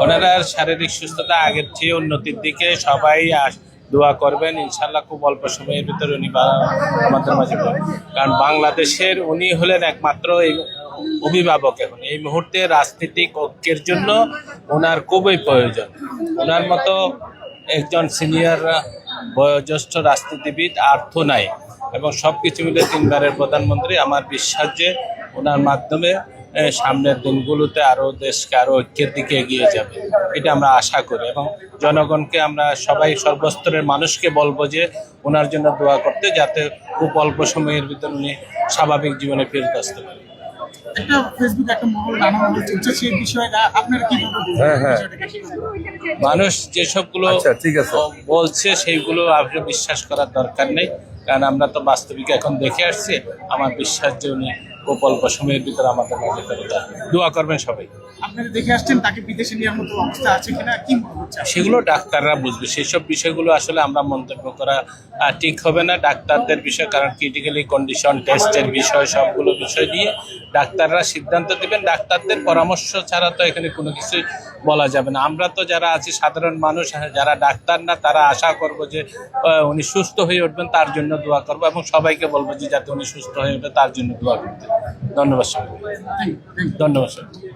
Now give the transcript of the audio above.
ওনারা শারীরিক সুস্থতা আগের চেয়ে উন্নতির দিকে সবাই দোয়া করবেন, ইনশাল্লাহ খুব অল্প সময়ের ভিতরে উনি আমাদের মাঝে পাবেন। কারণ বাংলাদেশের উনি হলেন একমাত্র এই অভিভাবক। এখন এই মুহূর্তে রাজনৈতিক ঐক্যের জন্য ওনার খুবই প্রয়োজন। ওনার মতো একজন সিনিয়র বয়োজ্যেষ্ঠ রাজনীতিবিদ আর তো নাই, এবং সবকিছু মিলে 3বারের প্রধানমন্ত্রী। আমার বিশ্বাস যে ওনার মাধ্যমে সামনের দিনগুলোতে আরো দেশকে আরো ঐক্যের দিকে এগিয়ে যাবে, এটা আমরা আশা করি। এবং জনগণকে আমরা সবাই সর্বস্তরের মানুষকে বলবো যে ওনার জন্য দোয়া করতে, যাতে খুব অল্প সময়ের ভিতর উনি স্বাভাবিক জীবনে ফিরতে আসতে পারেন। একটা ফেসবুকে একটা মহল নানা মহল চলছে, সেই বিষয়টা আপনারা কিভাবে মানুষ যেসবগুলো ঠিক আছে বলছে সেইগুলো আসলে বিশ্বাস করার দরকার নেই, কারণ আমরা তো বাস্তবিক এখন দেখে আসছি। আমার বিশ্বাস যে উনি খুব অল্প সময়ের ভিতরে আমাদের মাঝে ফেরত আসবেন। দোয়া করবেন সবাই। আপনারা দেখে আসছেন তাকে বিদেশে নেওয়ার মতো অবস্থা আছে কিনা, কি মনে হচ্ছে? সেগুলো ডাক্তাররা বুঝবে। সেসব বিষয়গুলো আসলে আমরা মন্তব্য করা ঠিক হবে না, ডাক্তারদের বিষয়। কারণ ক্রিটিক্যালি কন্ডিশন টেস্টের বিষয়, সবগুলো বিষয় নিয়ে ডাক্তাররা সিদ্ধান্ত দেবেন। ডাক্তারদের পরামর্শ ছাড়া তো এখানে কোনো কিছুই বলা যাবে না। আমরা তো যারা আছি সাধারণ মানুষ, যারা ডাক্তার না, তারা আশা করব যে উনি সুস্থ হয়ে উঠবেন, তার জন্য দোয়া করবো, এবং সবাইকে বলবো যে যাতে উনি সুস্থ হয়ে ওঠে তার জন্য দোয়া করতে। ধন্যবাদ সবাই, ধন্যবাদ সবাই।